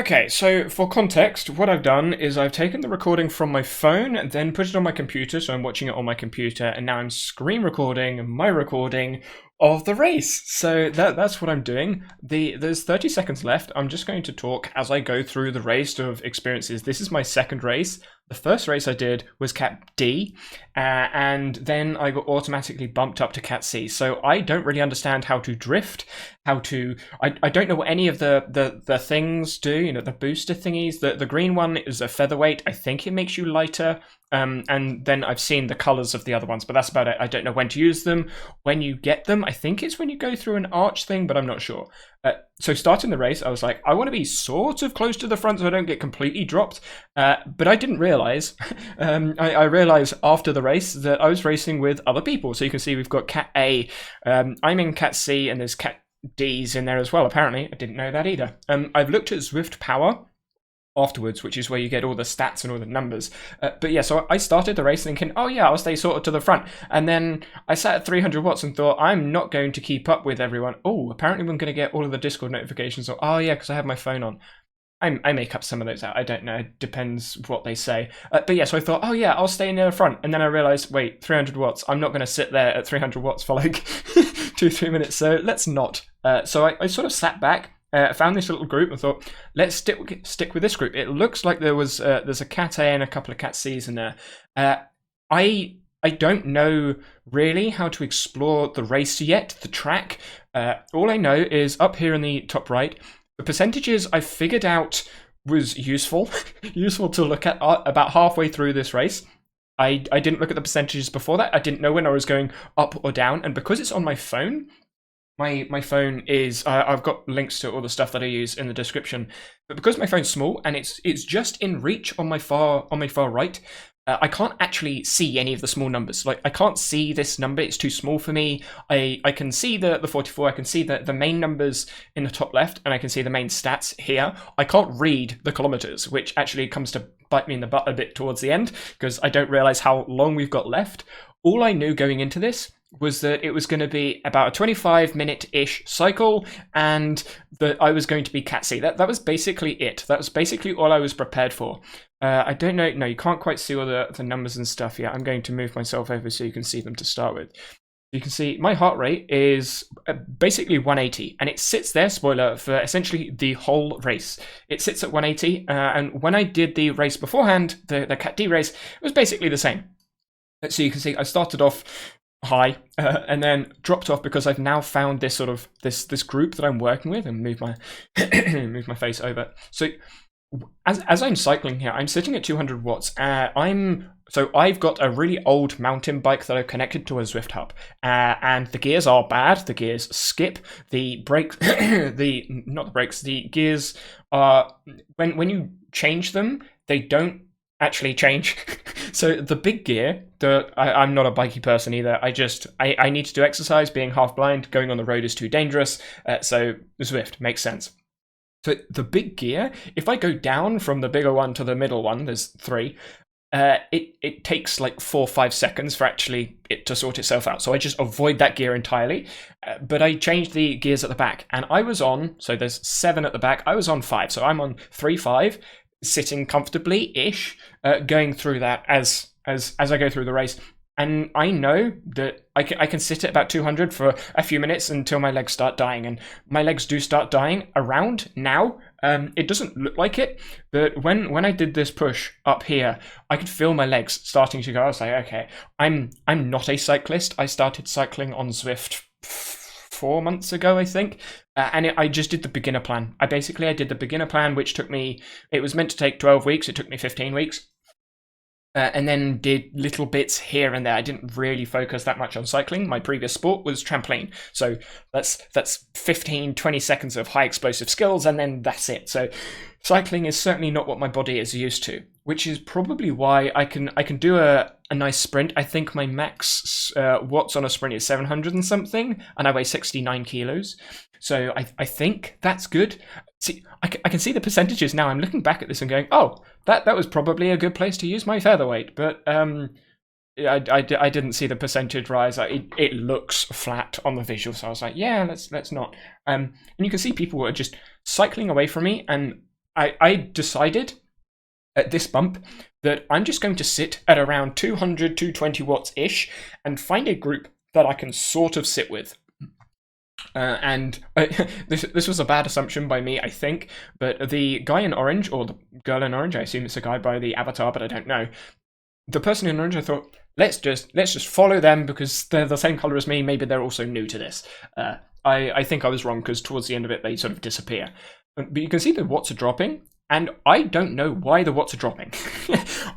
Okay, so for context, what I've done is I've taken the recording from my phone and then put it on my computer, so I'm watching it on my computer, and now I'm screen recording my recording of the race. So that's what I'm doing. There's 30 seconds left. I'm just going to talk as I go through the race of experiences. This is my second race. The first race I did was Cat D, and then I got automatically bumped up to Cat C. So I don't really understand how to drift, I don't know what any of the things do, the booster thingies. The green one is a featherweight. I think it makes you lighter. And then I've seen the colors of the other ones, but that's about it. I don't know when to use them. When you get them, I think it's when you go through an arch thing, but I'm not sure. So starting the race, I was like, I want to be sort of close to the front so I don't get completely dropped. But I didn't realize. I realized after the race that I was racing with other people. So you can see we've got Cat A. I'm in Cat C, and there's Cat D's in there as well. Apparently, I didn't know that either. I've looked at Zwift Power afterwards, which is where you get all the stats and all the numbers. But yeah, so I started the race thinking, oh yeah, I'll stay sort of to the front. And then I sat at 300 watts and thought, I'm not going to keep up with everyone. Oh, apparently I'm going to get all of the Discord notifications. Oh yeah, because I have my phone on. I make up some of those out. I don't know. It depends what they say. But yeah, so I thought, oh yeah, I'll stay near the front. And then I realized, wait, 300 watts. I'm not going to sit there at 300 watts for like 2-3 minutes. So let's not. So I sort of sat back. Found this little group and thought, let's stick with this group. It looks like there's a Cat A and a couple of Cat C's in there. I don't know really how to explore the race yet, the track. All I know is up here in the top right, the percentages I figured out was useful to look at about halfway through this race. I didn't look at the percentages before that. I didn't know when I was going up or down, and because it's on my phone. My phone is I've got links to all the stuff that I use in the description, but because my phone's small and it's just in reach on my far right, I can't actually see any of the small numbers. Like I can't see this number; it's too small for me. I can see the 44. I can see the main numbers in the top left, and I can see the main stats here. I can't read the kilometers, which actually comes to bite me in the butt a bit towards the end because I don't realize how long we've got left. All I knew going into this was that it was going to be about a 25-minute-ish cycle, and that I was going to be Cat C. That was basically it. That was basically all I was prepared for. I don't know. No, you can't quite see all the numbers and stuff yet. I'm going to move myself over so you can see them to start with. You can see my heart rate is basically 180, and it sits there, spoiler, for essentially the whole race. It sits at 180, and when I did the race beforehand, the Cat D race, it was basically the same. So you can see I started off high and then dropped off because I've now found this sort of this group that I'm working with, and move my move my face over. So as I'm cycling here, I'm sitting at 200 watts. I've got a really old mountain bike that I've connected to a Zwift hub, and the gears are bad. The gears skip. The brakes, the gears are when you change them, they don't actually change. So the big gear, I'm not a bikey person either. I need to do exercise. Being half blind, going on the road is too dangerous. So Zwift makes sense. So the big gear, if I go down from the bigger one to the middle one, there's 3. It takes like 4 or 5 seconds for actually it to sort itself out. So I just avoid that gear entirely. But I changed the gears at the back, and I was on. So there's 7 at the back. I was on 5. So I'm on 3-5. Sitting comfortably-ish, going through that as I go through the race. And I know that I can sit at about 200 for a few minutes until my legs start dying. And my legs do start dying around now. It doesn't look like it, but when I did this push up here, I could feel my legs starting to go. I was like, okay, I'm not a cyclist. I started cycling on Zwift 4 months ago, I think. I just did the beginner plan. I did the beginner plan, which took me, it was meant to take 12 weeks. It took me 15 weeks. And then did little bits here and there. I didn't really focus that much on cycling. My previous sport was trampoline. So that's 15, 20 seconds of high explosive skills, and then that's it. So cycling is certainly not what my body is used to, which is probably why I can do a nice sprint. I think my max watts on a sprint is 700 and something, and I weigh 69 kilos. So I think that's good. See, I can see the percentages now. I'm looking back at this and going, oh, that was probably a good place to use my featherweight. But I didn't see the percentage rise. It looks flat on the visual, so I was like, yeah, let's not. And you can see people are just cycling away from me, and I decided at this bump that I'm just going to sit at around 200, 220 watts ish and find a group that I can sort of sit with. This was a bad assumption by me, I think, but the guy in orange, or the girl in orange, I assume it's a guy by the avatar, but I don't know. The person in orange, I thought, let's just follow them because they're the same color as me. Maybe they're also new to this. I think I was wrong because towards the end of it, they sort of disappear. But you can see the watts are dropping, and I don't know why the watts are dropping.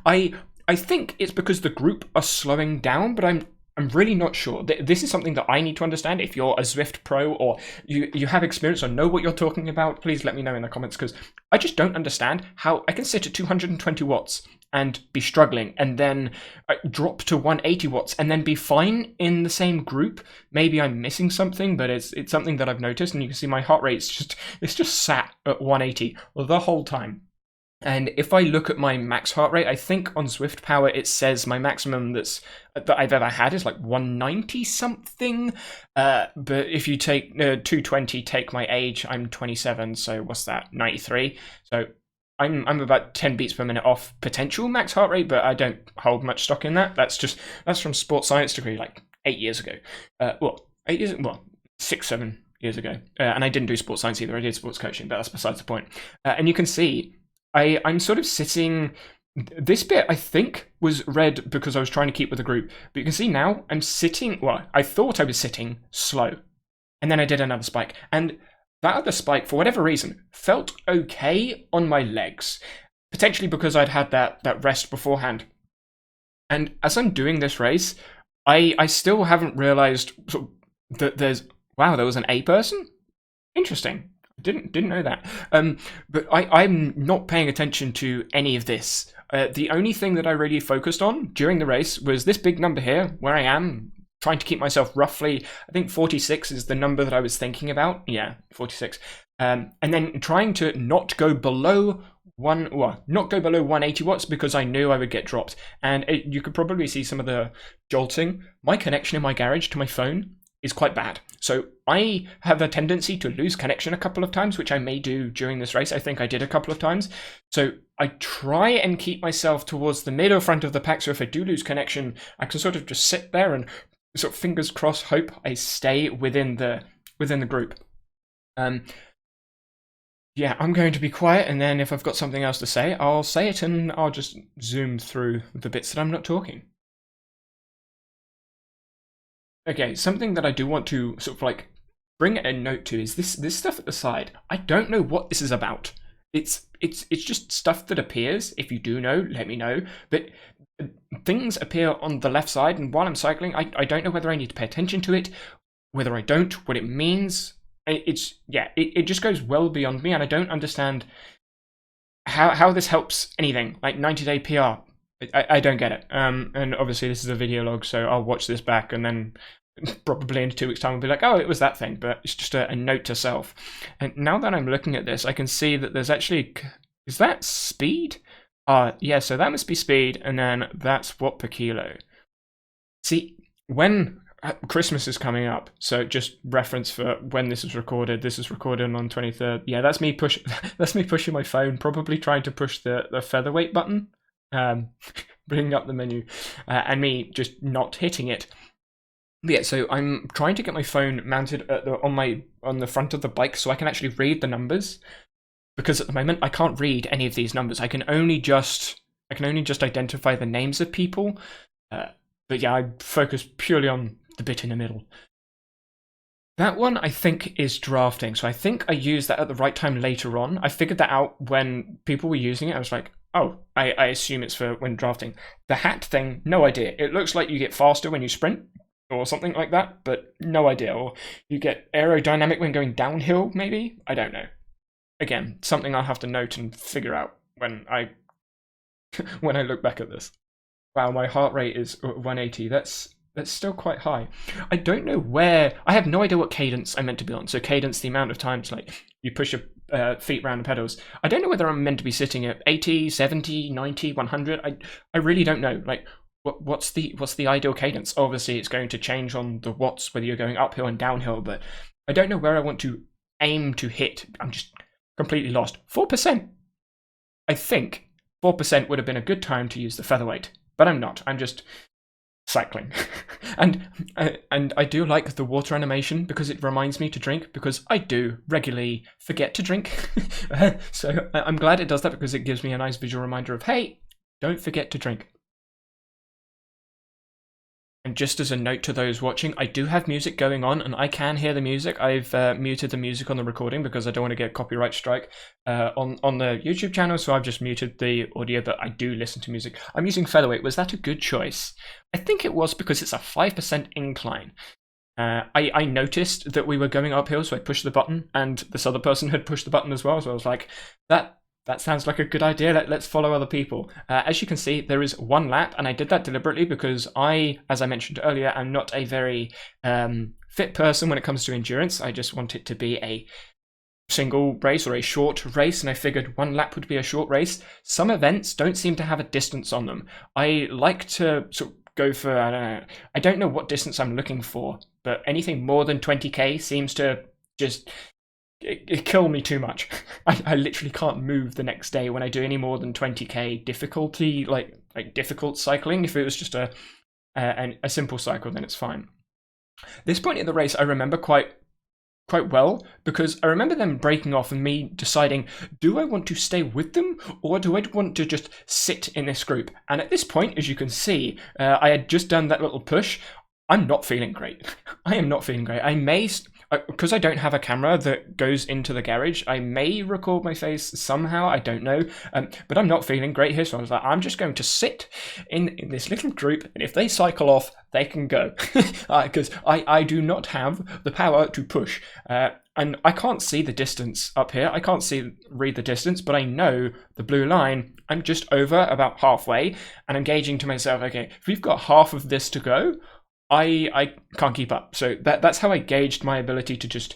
I think it's because the group are slowing down, but I'm really not sure. This is something that I need to understand. If you're a Zwift pro or you have experience or know what you're talking about, please let me know in the comments, because I just don't understand how I can sit at 220 watts and be struggling and then drop to 180 watts and then be fine in the same group. Maybe I'm missing something, but it's something that I've noticed, and you can see my heart rate's just sat at 180 the whole time. And if I look at my max heart rate, I think on Zwift Power it says my maximum that I've ever had is like 190 something. But if you take 220, take my age, I'm 27, so what's that? 93. So I'm about 10 beats per minute off potential max heart rate, but I don't hold much stock in that. That's from sports science degree like 8 years ago. 6-7 years ago. And I didn't do sports science either. I did sports coaching, but that's besides the point. And you can see I'm sort of sitting. This bit, I think, was red because I was trying to keep with the group. But you can see now I'm sitting. Well, I thought I was sitting slow. And then I did another spike. And that other spike, for whatever reason, felt okay on my legs. Potentially because I'd had that rest beforehand. And as I'm doing this race, I still haven't realized that there was an A person? Interesting. Didn't know that. But I'm not paying attention to any of this. The only thing that I really focused on during the race was this big number here, where I am trying to keep myself roughly, I think 46 is the number that I was thinking about. Yeah, 46. And then trying to not go below 180 watts because I knew I would get dropped. And you could probably see some of the jolting. My connection in my garage to my phone is quite bad. So I have a tendency to lose connection a couple of times, which I may do during this race. I think I did a couple of times. So I try and keep myself towards the middle front of the pack. So if I do lose connection, I can sort of just sit there and sort of fingers crossed hope I stay within the group. Yeah, I'm going to be quiet, and then if I've got something else to say, I'll say it, and I'll just zoom through the bits that I'm not talking. Okay, something that I do want to sort of like bring a note to is this stuff at the side. I don't know what this is about. It's just stuff that appears. If you do know, let me know. But things appear on the left side, and while I'm cycling, I don't know whether I need to pay attention to it, whether I don't, what it means. It just goes well beyond me, and I don't understand how this helps anything. Like 90-day PR. I don't get it. And obviously this is a video log, so I'll watch this back and then probably in 2 weeks' time I'll be like, oh, it was that thing, but it's just a note to self. And now that I'm looking at this, I can see that there's actually, is that speed? Yeah, so that must be speed, and then that's watt per kilo. See, when Christmas is coming up, so just reference for when this is recorded. This is recorded on 23rd. Yeah, that's me pushing my phone, probably trying to push the featherweight button. Bringing up the menu, and me just not hitting it. But yeah, so I'm trying to get my phone mounted on the front of the bike so I can actually read the numbers, because at the moment I can't read any of these numbers. I can only just identify the names of people. But yeah, I focus purely on the bit in the middle. That one, I think, is drafting. So I think I used that at the right time later on. I figured that out when people were using it. I was like, oh, I assume it's for when drafting. The hat thing, no idea. It looks like you get faster when you sprint or something like that, but no idea. Or you get aerodynamic when going downhill, maybe? I don't know. Again, something I'll have to note and figure out when I look back at this. Wow, my heart rate is 180. That's still quite high. I don't know where. I have no idea what cadence I'm meant to be on. So cadence, the amount of times like you push your feet around the pedals. I don't know whether I'm meant to be sitting at 80, 70, 90, 100. I really don't know. Like what's the ideal cadence? Obviously, it's going to change on the watts whether you're going uphill and downhill. But I don't know where I want to aim to hit. I'm just completely lost. 4%. I think 4% would have been a good time to use the featherweight, but I'm not. I'm just cycling. and I do like the water animation because it reminds me to drink, because I do regularly forget to drink. So I'm glad it does that, because it gives me a nice visual reminder of, hey, don't forget to drink. And just as a note to those watching, I do have music going on, and I can hear the music. I've muted the music on the recording because I don't want to get copyright strike on the YouTube channel, so I've just muted the audio, but I do listen to music. I'm using featherweight. Was that a good choice? I think it was, because it's a 5% incline. I noticed that we were going uphill, so I pushed the button, and this other person had pushed the button as well, so I was like, that sounds like a good idea. Let's follow other people. As you can see, there is one lap, and I did that deliberately because I, as I mentioned earlier, am not a very fit person when it comes to endurance. I just want it to be a single race or a short race, and I figured one lap would be a short race. Some events don't seem to have a distance on them. I like to sort of go for, I don't know what distance I'm looking for, but anything more than 20k seems to just it kill me too much. I literally can't move the next day when I do any more than 20k difficulty, like difficult cycling. If it was just a simple cycle, then it's fine. This point in the race I remember quite well, because I remember them breaking off and me deciding, do I want to stay with them or do I want to just sit in this group? And at this point, as you can see, I had just done that little push. I'm not feeling great. I am not feeling great. I may, because I don't have a camera that goes into the garage, I may record my face somehow, I don't know, but I'm not feeling great here, so I was like, I'm just going to sit in this little group, and if they cycle off, they can go, because I do not have the power to push, and I can't see the distance up here, I can't read the distance, but I know the blue line. I'm just over about halfway, and I'm gauging to myself, okay, if we've got half of this to go, I can't keep up. So that's how I gauged my ability to just,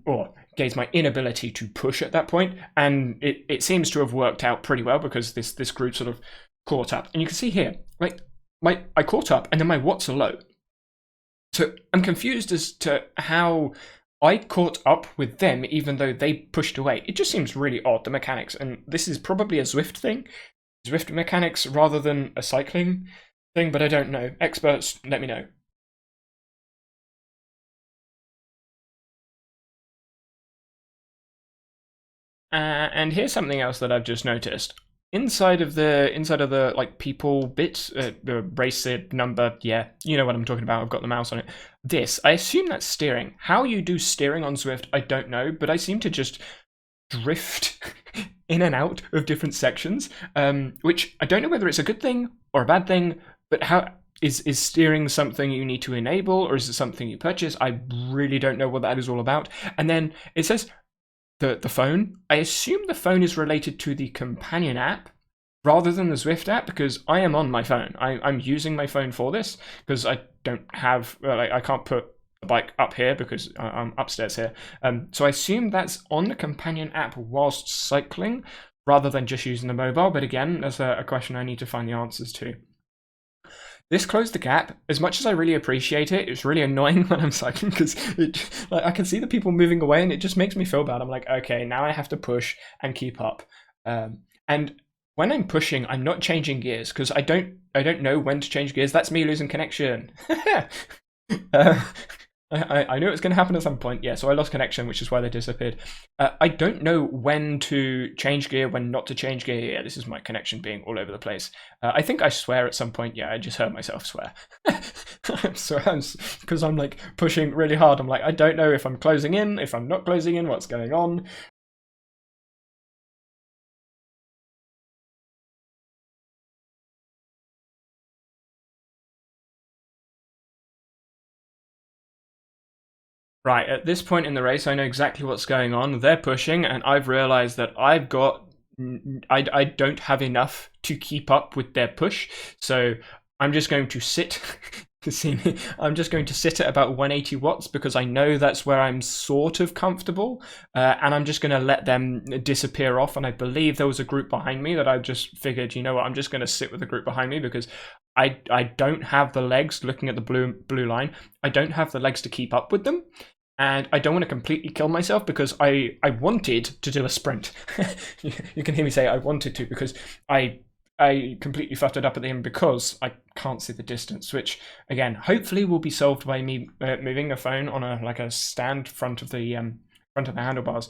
or gauged my inability to push at that point. And it seems to have worked out pretty well, because this group sort of caught up. And you can see here, like I caught up and then my watts are low. So I'm confused as to how I caught up with them even though they pushed away. It just seems really odd, the mechanics. And this is probably a Zwift thing, Zwift mechanics rather than a cycling thing, but I don't know. Experts, let me know. And here's something else that I've just noticed. Inside of the like people bit, the race number, yeah, you know what I'm talking about. I've got the mouse on it. This, I assume that's steering. How you do steering on Zwift, I don't know, but I seem to just drift in and out of different sections, which I don't know whether it's a good thing or a bad thing. But how is steering something you need to enable, or is it something you purchase? I really don't know what that is all about. And then it says the phone. I assume the phone is related to the companion app rather than the Zwift app, because I am on my phone. I'm using my phone for this, because I don't have, I can't put the bike up here because I'm upstairs here. So I assume that's on the companion app whilst cycling rather than just using the mobile. But again, that's a question I need to find the answers to. This closed the gap. As much as I really appreciate it, it's really annoying when I'm cycling, because like, I can see the people moving away and it just makes me feel bad. I'm like, okay, now I have to push and keep up. And when I'm pushing, I'm not changing gears, because I don't know when to change gears. That's me losing connection. I knew it was going to happen at some point. Yeah, so I lost connection, which is why they disappeared. I don't know when to change gear, when not to change gear. Yeah, this is my connection being all over the place. I think I swear at some point. Yeah, I just heard myself swear. Because I'm like pushing really hard. I'm like, I don't know if I'm closing in, if I'm not closing in, what's going on. Right, at this point in the race, I know exactly what's going on. They're pushing, and I've realized that I don't have enough to keep up with their push. So I'm just going to sit. See me? I'm just going to sit at about 180 watts, because I know that's where I'm sort of comfortable, and I'm just going to let them disappear off. And I believe there was a group behind me that I just figured, you know what, I'm just going to sit with the group behind me, because I don't have the legs. Looking at the blue line, I don't have the legs to keep up with them. and I don't want to completely kill myself because I wanted to do a sprint. You can hear me say I wanted to because I completely fucked it up at the end because I can't see the distance, which again hopefully will be solved by me moving the phone on a stand front of the handlebars.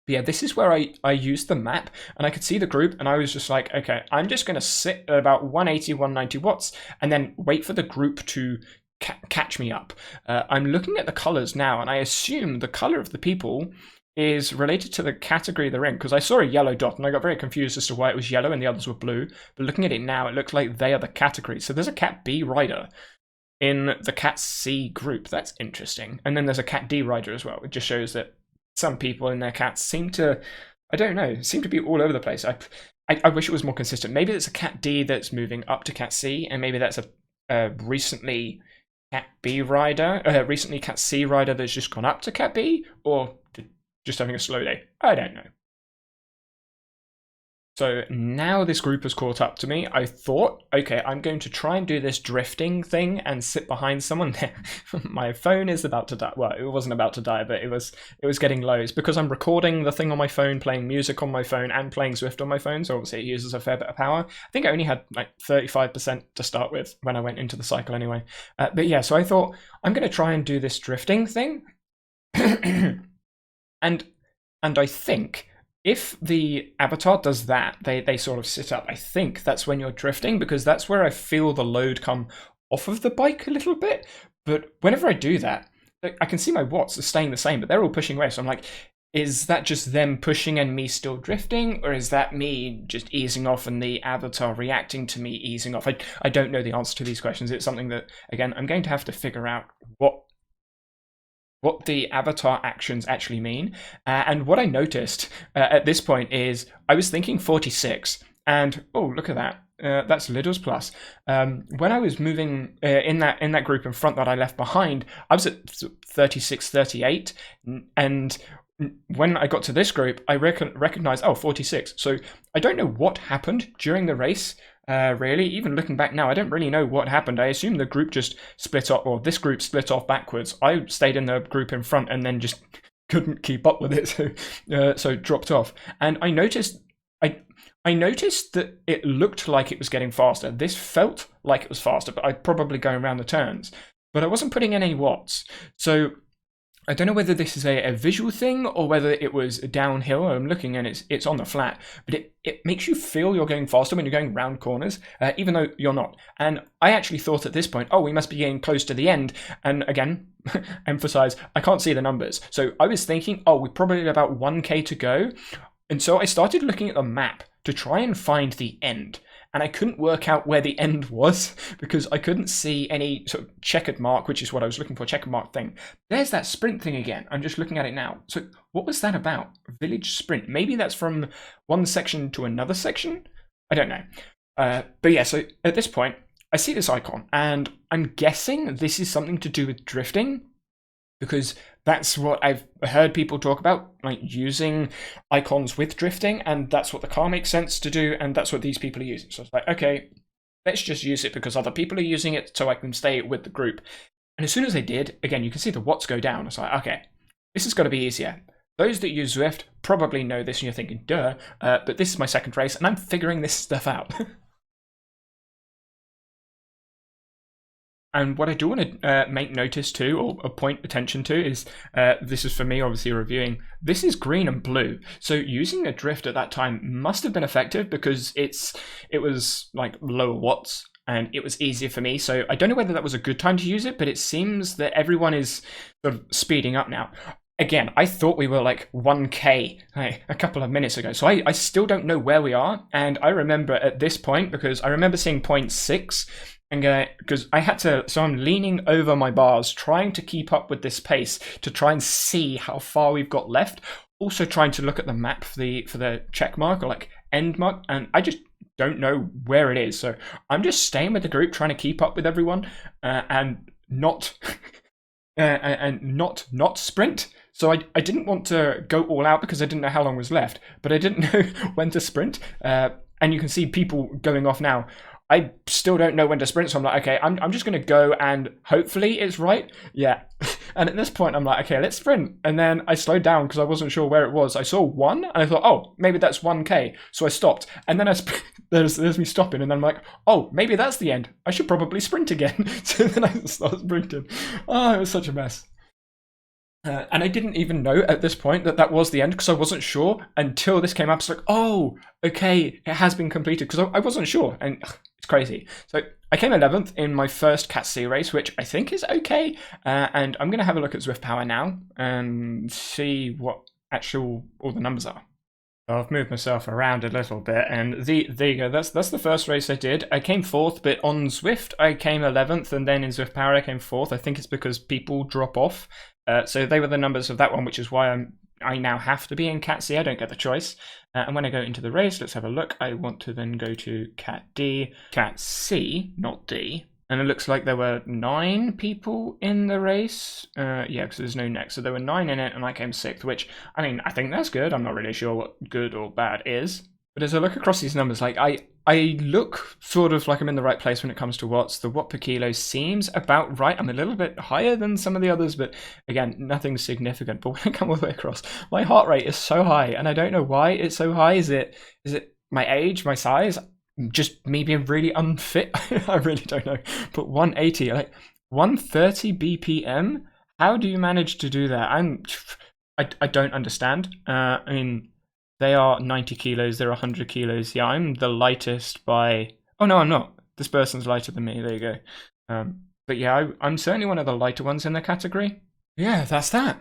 But yeah, this is where I used the map and I could see the group and I was just like, okay, I'm just going to sit at about 180, 190 watts and then wait for the group to catch me up. I'm looking at the colors now and I assume the color of the people is related to the category they're in because I saw a yellow dot and I got very confused as to why it was yellow and the others were blue. But looking at it now, it looks like they are the category. So there's a Cat B rider in the Cat C group. That's interesting. And then there's a Cat D rider as well. It just shows that some people in their cats seem to, I don't know, seem to be all over the place. I wish it was more consistent. Maybe it's a Cat D that's moving up to Cat C, and maybe that's a recently Cat B rider, recently Cat C rider that's just gone up to Cat B, or just having a slow day. I don't know. So now this group has caught up to me. I thought, okay, I'm going to try and do this drifting thing and sit behind someone. My phone is about to die. Well, it wasn't about to die, but it was getting low. It's because I'm recording the thing on my phone, playing music on my phone, and playing Zwift on my phone. So obviously it uses a fair bit of power. I think I only had like 35% to start with when I went into the cycle anyway. But yeah, so I thought I'm going to try and do this drifting thing. and I think if the avatar does that, they sort of sit up. I think that's when you're drifting because that's where I feel the load come off of the bike a little bit. But whenever I do that, I can see my watts are staying the same, but they're all pushing away. So I'm like, is that just them pushing and me still drifting? Or is that me just easing off and the avatar reacting to me easing off? I don't know the answer to these questions. It's something that, again, I'm going to have to figure out what the avatar actions actually mean. And what I noticed at this point is I was thinking 46 and oh, look at that. That's Lidl's plus. When I was moving in that group in front that I left behind, I was at 36, 38. And when I got to this group, I recognized, 46. So I don't know what happened during the race. Really, even looking back now, I don't really know what happened. I assume the group just split up, or this group split off backwards. I stayed in the group in front and then just couldn't keep up with it, so dropped off. And I noticed that it looked like it was getting faster. This felt like it was faster, but I'd probably going around the turns. But I wasn't putting in any watts. So I don't know whether this is a visual thing or whether it was downhill. I'm looking and it's on the flat, but it makes you feel you're going faster when you're going round corners, even though you're not. And I actually thought at this point, we must be getting close to the end. And again, emphasize, I can't see the numbers. So I was thinking, we're probably at about 1K to go. And so I started looking at the map to try and find the end. And I couldn't work out where the end was because I couldn't see any sort of checkered mark, which is what I was looking for, checkered mark thing. There's that sprint thing again. I'm just looking at it now. So what was that about? Village sprint. Maybe that's from one section to another section? I don't know. But yeah, so at this point, I see this icon and I'm guessing this is something to do with drifting because that's what I've heard people talk about, like using icons with drifting, and that's what the car makes sense to do, and that's what these people are using. So it's like, okay, let's just use it because other people are using it so I can stay with the group. And as soon as I did, again, you can see the watts go down. It's like, okay, this has got to be easier. Those that use Zwift probably know this and you're thinking, duh, but this is my second race and I'm figuring this stuff out. And what I do want to make notice to, or point attention to, is this is for me obviously reviewing. This is green and blue, so using a drift at that time must have been effective because it was like lower watts and it was easier for me. So I don't know whether that was a good time to use it, but it seems that everyone is sort of speeding up now. Again, I thought we were like 1K a couple of minutes ago, so I still don't know where we are. And I remember at this point, because I remember seeing 0.6. And because I had to, so I'm leaning over my bars, trying to keep up with this pace to try and see how far we've got left. Also trying to look at the map for the check mark or like end mark, and I just don't know where it is. So I'm just staying with the group, trying to keep up with everyone, and not not sprint. So I didn't want to go all out because I didn't know how long was left, but I didn't know when to sprint. And you can see people going off now. I still don't know when to sprint, so I'm like, okay, I'm just going to go and hopefully it's right. Yeah, And at this point, I'm like, okay, let's sprint. And then I slowed down because I wasn't sure where it was. I saw 1, and I thought, oh, maybe that's 1K. So I stopped. And then there's me stopping, and then I'm like, oh, maybe that's the end. I should probably sprint again. So then I started sprinting. Oh, it was such a mess. And I didn't even know at this point that that was the end because I wasn't sure until this came up. It's like, oh, okay, it has been completed because I wasn't sure, and it's crazy. So I came 11th in my first Cat C race, which I think is okay. And I'm going to have a look at Zwift Power now and see what all the numbers are. So I've moved myself around a little bit, and there you go. That's the first race I did. I came 4th, but on Zwift I came 11th, and then in Zwift Power I came 4th. I think it's because people drop off. So they were the numbers of that one, which is why I now have to be in Cat C. I don't get the choice. And when I go into the race, let's have a look. I want to then go to Cat D, Cat C, not D. And it looks like there were 9 people in the race. Yeah, because there's no next. So there were 9 in it, and I came 6th, which, I mean, I think that's good. I'm not really sure what good or bad is. But as I look across these numbers, like I look sort of like I'm in the right place when it comes to watts. The watt per kilo seems about right. I'm a little bit higher than some of the others, but again, nothing significant. But when I come all the way across, my heart rate is so high, and I don't know why it's so high. Is it my age, my size? Just me being really unfit? I really don't know. But 180, like 130 BPM? How do you manage to do that? I don't understand. I mean, they are 90 kilos, they're 100 kilos. Yeah, I'm the lightest by... Oh, no, I'm not. This person's lighter than me. There you go. But yeah, I'm certainly one of the lighter ones in the category. Yeah, that's that.